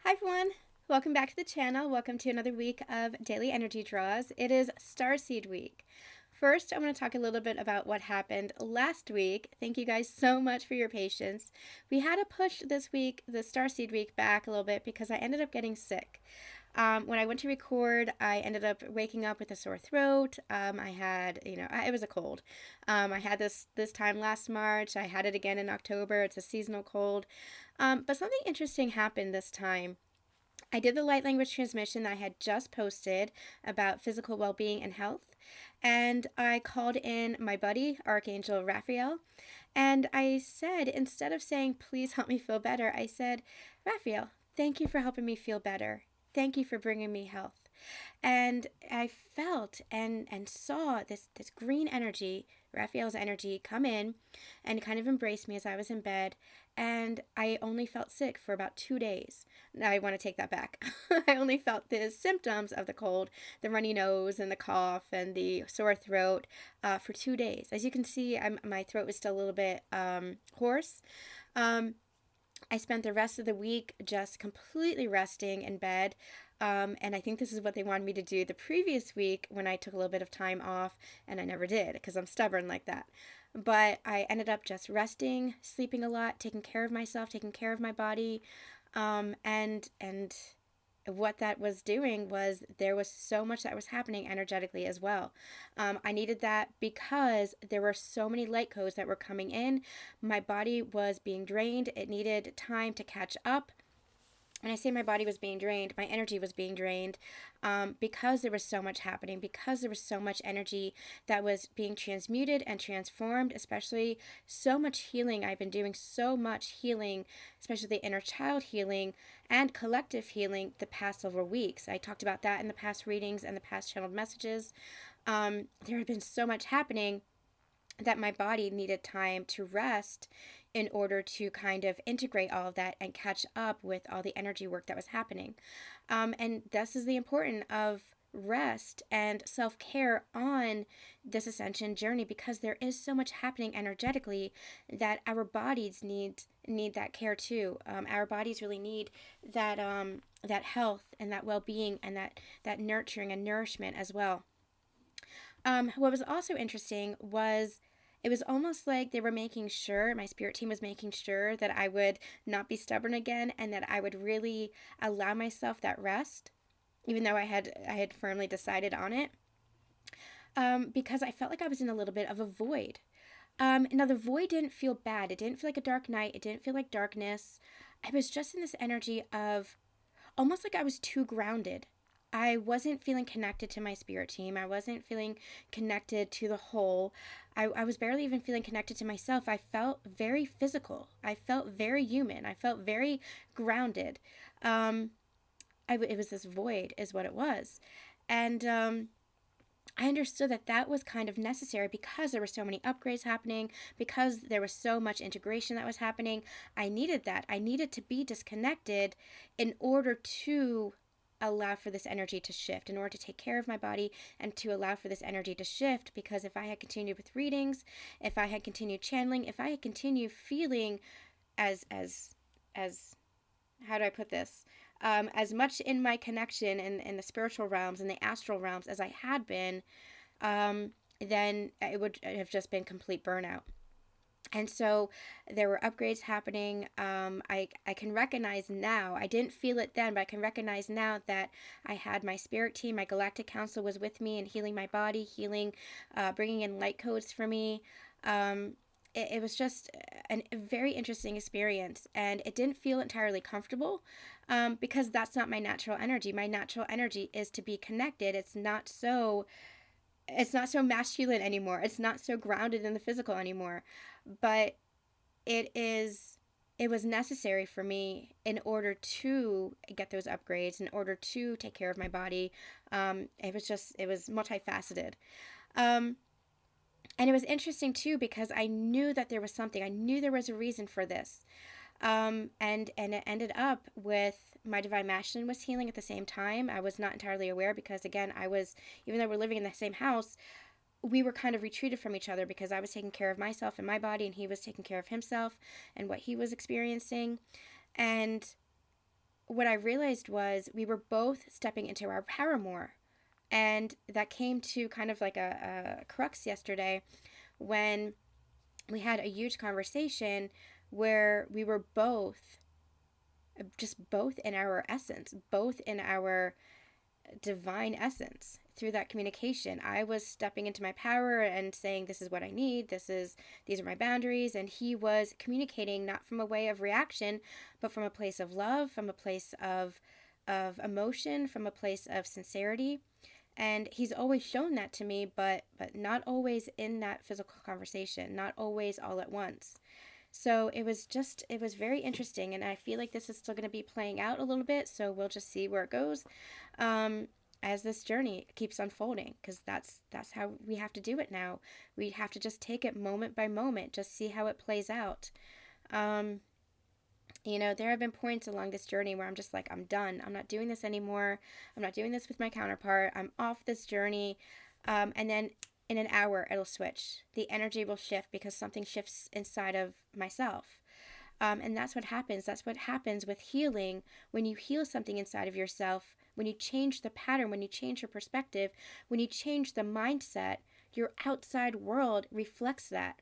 Hi everyone, welcome back to the channel. Welcome to another week of daily energy draws. It is Starseed week. First, I want to talk a little bit about what happened last week. Thank you guys so much for your patience. We had to push this week, the Starseed week, back a little bit because I ended up getting sick. When I went to record, I ended up waking up with a sore throat. I had, it was a cold. I had this time last March. I had it again in October. It's a seasonal cold. But something interesting happened this time. I did the light language transmission that I had just posted about physical well-being and health, and I called in my buddy, Archangel Raphael, and I said, instead of saying, please help me feel better, I said, Raphael, thank you for helping me feel better. Thank you for bringing me health. And I felt and saw this green energy, Raphael's energy, come in and kind of embrace me as I was in bed. And I only felt sick for about 2 days. Now I want to take that back. I only felt the symptoms of the cold, the runny nose and the cough and the sore throat for 2 days. As you can see, my throat was still a little bit hoarse. I spent the rest of the week just completely resting in bed. And I think this is what they wanted me to do the previous week when I took a little bit of time off, and I never did because I'm stubborn like that. But I ended up just resting, sleeping a lot, taking care of myself, taking care of my body. And what that was doing was there was so much that was happening energetically as well. I needed that because there were so many light codes that were coming in. My body was being drained. It needed time to catch up. When I say my body was being drained, my energy was being drained because there was so much happening, because there was so much energy that was being transmuted and transformed, especially so much healing. I've been doing so much healing, especially the inner child healing and collective healing the past several weeks. I talked about that in the past readings and the past channeled messages. There had been so much happening that my body needed time to rest in order to kind of integrate all of that and catch up with all the energy work that was happening. And this is the importance of rest and self-care on this ascension journey, because there is so much happening energetically that our bodies need that care too. Our bodies really need that that health and that well-being and that nurturing and nourishment as well. What was also interesting was it was almost like they were making sure, my spirit team was making sure that I would not be stubborn again and that I would really allow myself that rest, even though I had firmly decided on it, because I felt like I was in a little bit of a void. Now, the void didn't feel bad. It didn't feel like a dark night. It didn't feel like darkness. I was just in this energy of almost like I was too grounded. I wasn't feeling connected to my spirit team. I wasn't feeling connected to the whole. I was barely even feeling connected to myself. I felt very physical. I felt very human. I felt very grounded. It was this void is what it was. And I understood that that was kind of necessary because there were so many upgrades happening, because there was so much integration that was happening. I needed that. I needed to be disconnected in order to allow for this energy to shift, in order to take care of my body and to allow for this energy to shift. Because if I had continued with readings, if I had continued channeling, if I had continued feeling as how do I put this? As much in my connection in the spiritual realms and the astral realms as I had been, then it would have just been complete burnout. And so there were upgrades happening. I can recognize now, I didn't feel it then, but I can recognize now that I had my spirit team, my galactic council was with me and healing my body, healing, bringing in light codes for me. It was just a very interesting experience, and it didn't feel entirely comfortable because that's not my natural energy. My natural energy is to be connected. It's not so masculine anymore. It's not so grounded in the physical anymore. But it was necessary for me in order to get those upgrades, in order to take care of my body. It was multifaceted. And it was interesting too because I knew that there was something. I knew there was a reason for this. And it ended up with my divine masculine was healing at the same time. I was not entirely aware because, again, even though we're living in the same house, we were kind of retreated from each other because I was taking care of myself and my body, and he was taking care of himself and what he was experiencing. And what I realized was we were both stepping into our power more. And that came to kind of like a crux yesterday when we had a huge conversation where we were both, just both in our essence, both in our divine essence through that communication. I was stepping into my power and saying, this is what I need, these are my boundaries, and he was communicating not from a way of reaction, but from a place of love, from a place of emotion, from a place of sincerity. And he's always shown that to me, but not always in that physical conversation, not always all at once. So it was very interesting, and I feel like this is still going to be playing out a little bit, so we'll just see where it goes as this journey keeps unfolding, because that's how we have to do it now. We have to just take it moment by moment, just see how it plays out. There have been points along this journey where I'm just like, I'm done. I'm not doing this anymore. I'm not doing this with my counterpart. I'm off this journey. And then in an hour, it'll switch. The energy will shift because something shifts inside of myself. And that's what happens. That's what happens with healing. When you heal something inside of yourself, when you change the pattern, when you change your perspective, when you change the mindset, your outside world reflects that.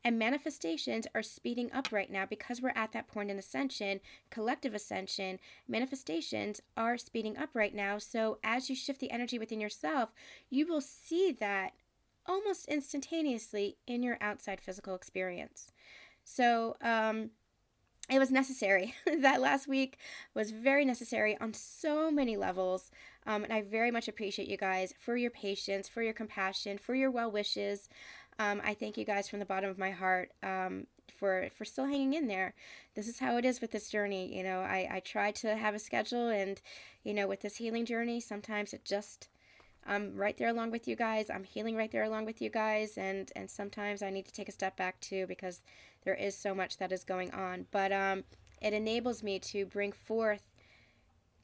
And manifestations are speeding up right now because we're at that point in ascension, collective ascension. Manifestations are speeding up right now. So as you shift the energy within yourself, you will see that almost instantaneously in your outside physical experience. So it was necessary. That last week was very necessary on so many levels. And I very much appreciate you guys for your patience, for your compassion, for your well wishes. I thank you guys from the bottom of my heart for still hanging in there. This is how it is with this journey. I try to have a schedule, and, with this healing journey, sometimes it just, I'm right there along with you guys. I'm healing right there along with you guys. And sometimes I need to take a step back too, because there is so much that is going on. But it enables me to bring forth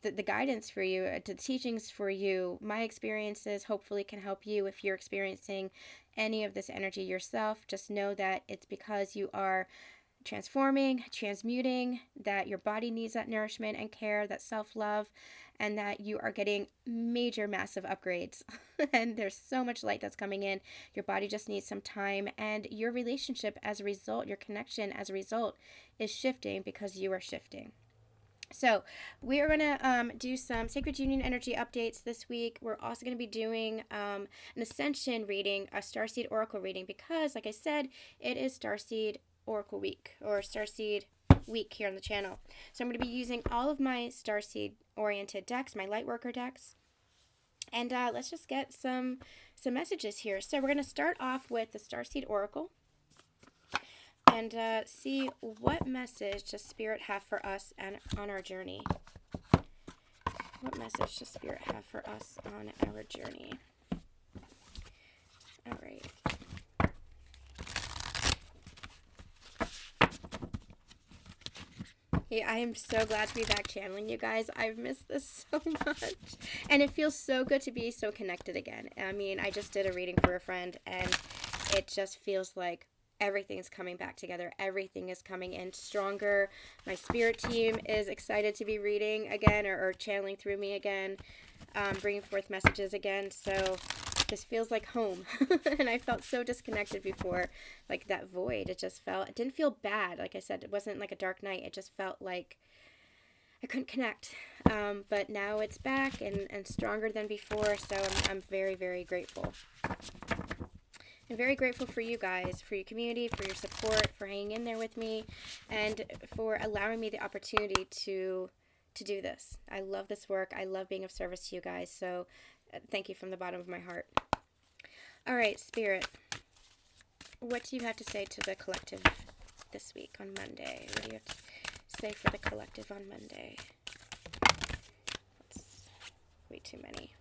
the guidance for you, the teachings for you. My experiences hopefully can help you if you're experiencing any of this energy yourself. Just know that it's because you are transforming, transmuting, that your body needs that nourishment and care, that self-love, and that you are getting major, massive upgrades. And there's so much light that's coming in. Your body just needs some time, and your relationship as a result, your connection as a result, is shifting because you are shifting. So we are going to do some Sacred Union energy updates this week. We're also going to be doing an Ascension reading, a Starseed Oracle reading, because, like I said, it is Starseed Oracle Week, or Starseed Week here on the channel. So I'm going to be using all of my Starseed-oriented decks, my Lightworker decks. And let's just get some messages here. So we're going to start off with the Starseed Oracle and see what message does Spirit have for us and on our journey. What message does Spirit have for us on our journey? All right. Yeah, I am so glad to be back channeling you guys. I've missed this so much. And it feels so good to be so connected again. I mean, I just did a reading for a friend, and it just feels like everything's coming back together. Everything is coming in stronger. My spirit team is excited to be reading again, or channeling through me again, bringing forth messages again. So this feels like home. And I felt so disconnected before, like that void. It didn't feel bad. Like I said, it wasn't like a dark night. It just felt like I couldn't connect. But now it's back and stronger than before. So I'm very, very grateful. I'm very grateful for you guys, for your community, for your support, for hanging in there with me, and for allowing me the opportunity to do this. I love this work. I love being of service to you guys. So thank you from the bottom of my heart. All right, Spirit, what do you have to say to the collective this week on Monday? What do you have to say for the collective on Monday? That's way too many.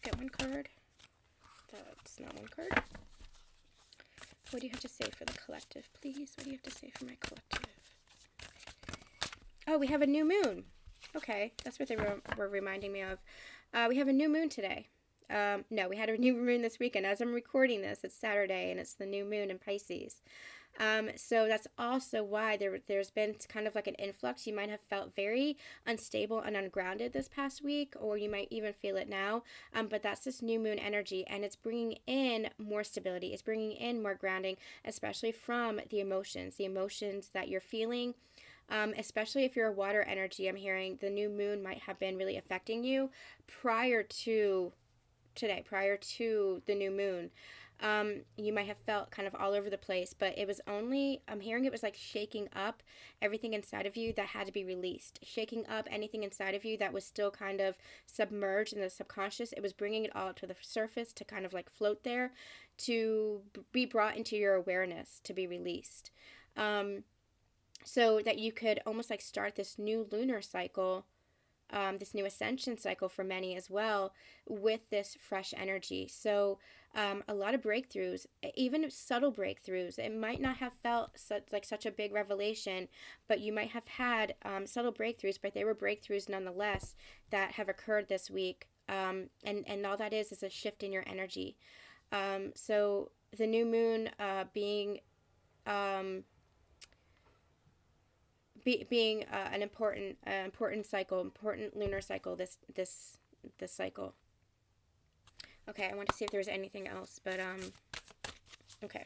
Get one card. That's not one card. What do you have to say for the collective, please? What do you have to say for my collective? Oh, we have a new moon. Okay, that's what they were reminding me of. We have a new moon today. No, we had a new moon this weekend. As I'm recording this, it's Saturday, and it's the new moon in Pisces. So that's also why there's been kind of like an influx. You might have felt very unstable and ungrounded this past week, or you might even feel it now. But that's this new moon energy, and it's bringing in more stability. It's bringing in more grounding, especially from the emotions that you're feeling. Especially if you're a water energy, I'm hearing the new moon might have been really affecting you prior to today, prior to the new moon. You might have felt kind of all over the place, but it was only, I'm hearing it was like shaking up everything inside of you that had to be released, shaking up anything inside of you that was still kind of submerged in the subconscious. It was bringing it all to the surface to kind of like float there, to be brought into your awareness, to be released. So that you could almost like start this new lunar cycle, this new ascension cycle for many as well, with this fresh energy. So a lot of breakthroughs, even subtle breakthroughs. It might not have felt such a big revelation, but you might have had subtle breakthroughs, but they were breakthroughs nonetheless that have occurred this week. And all that is a shift in your energy. So the new moon being an important cycle, important lunar cycle. This cycle. Okay, I want to see if there's anything else, but okay,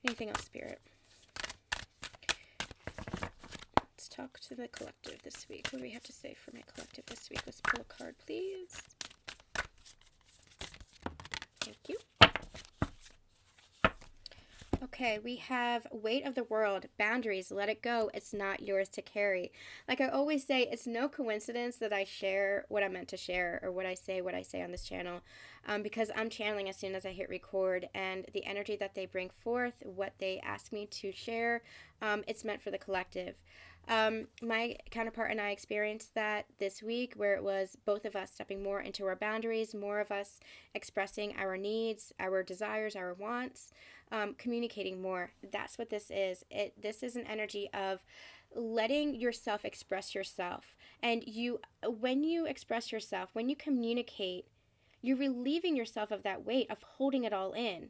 anything else, Spirit? Let's talk to the collective this week. What do we have to say for my collective this week? Let's pull a card, please. Thank you. Okay, we have weight of the world, boundaries, let it go. It's not yours to carry. Like I always say, it's no coincidence that I share what I'm meant to share, or what I say on this channel, because I'm channeling as soon as I hit record, and the energy that they bring forth, what they ask me to share, it's meant for the collective. My counterpart and I experienced that this week, where it was both of us stepping more into our boundaries, more of us expressing our needs, our desires, our wants, communicating more. That's what this is. This is an energy of letting yourself express yourself. And when you express yourself, when you communicate, you're relieving yourself of that weight of holding it all in.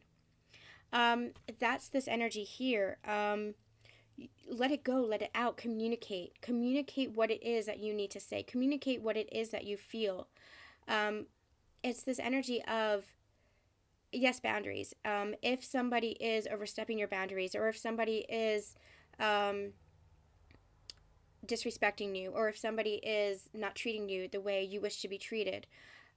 That's this energy here. Let it go, let it out, communicate what it is that you need to say, communicate what it is that you feel. It's this energy of, yes, boundaries. If somebody is overstepping your boundaries, or if somebody is disrespecting you, or if somebody is not treating you the way you wish to be treated,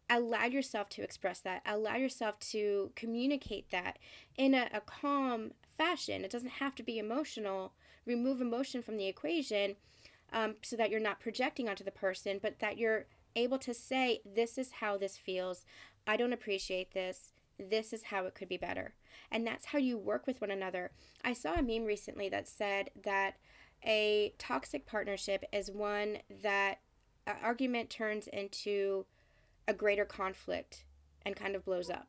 allow yourself to express that. Allow yourself to communicate that in a calm fashion. It doesn't have to be emotional. Remove emotion from the equation, so that you're not projecting onto the person, but that you're able to say, this is how this feels. I don't appreciate this. This is how it could be better. And that's how you work with one another. I saw a meme recently that said that a toxic partnership is one that an argument turns into a greater conflict and kind of blows up.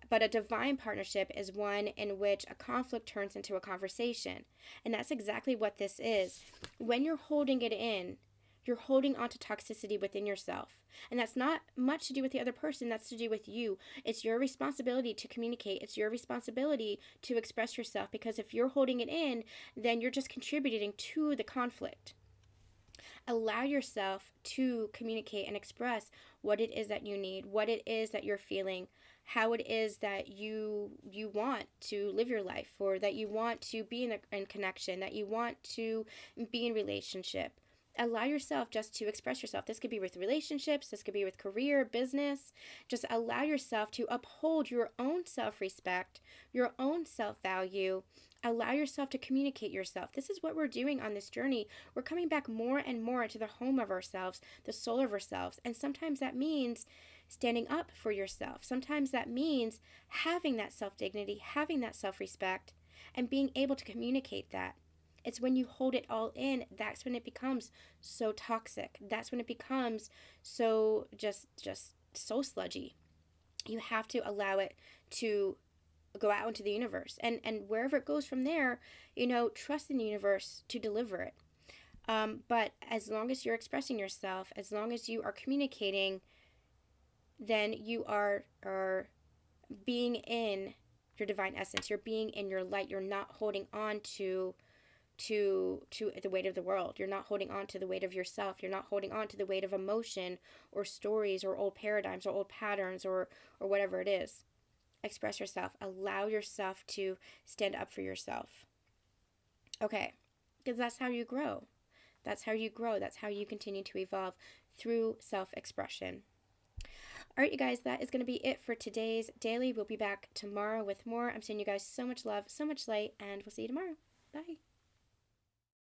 But a divine partnership is one in which a conflict turns into a conversation. And that's exactly what this is. When you're holding it in, you're holding onto toxicity within yourself. And that's not much to do with the other person, that's to do with you. It's your responsibility to communicate. It's your responsibility to express yourself, because if you're holding it in, then you're just contributing to the conflict. Allow yourself to communicate and express what it is that you need, what it is that you're feeling, how it is that you want to live your life, or that you want to be in connection, that you want to be in relationship. Allow yourself just to express yourself. This could be with relationships, this could be with career, business. Just allow yourself to uphold your own self-respect, your own self-value. Allow yourself to communicate yourself. This is what we're doing on this journey. We're coming back more and more to the home of ourselves, the soul of ourselves. And sometimes that means standing up for yourself. Sometimes that means having that self-dignity, having that self-respect, and being able to communicate that. It's when you hold it all in, that's when it becomes so toxic. That's when it becomes so just so sludgy. You have to allow it to go out into the universe. And wherever it goes from there, trust in the universe to deliver it. But as long as you're expressing yourself, as long as you are communicating, then you are being in your divine essence. You're being in your light. You're not holding on to the weight of the world. You're not holding on to the weight of yourself. You're not holding on to the weight of emotion or stories or old paradigms or old patterns or whatever it is. Express yourself. Allow yourself to stand up for yourself. Okay, because that's how you grow. That's how you grow. That's how you continue to evolve, through self-expression. All right, you guys, that is going to be it for today's daily. We'll be back tomorrow with more. I'm sending you guys so much love, so much light, and we'll see you tomorrow. Bye.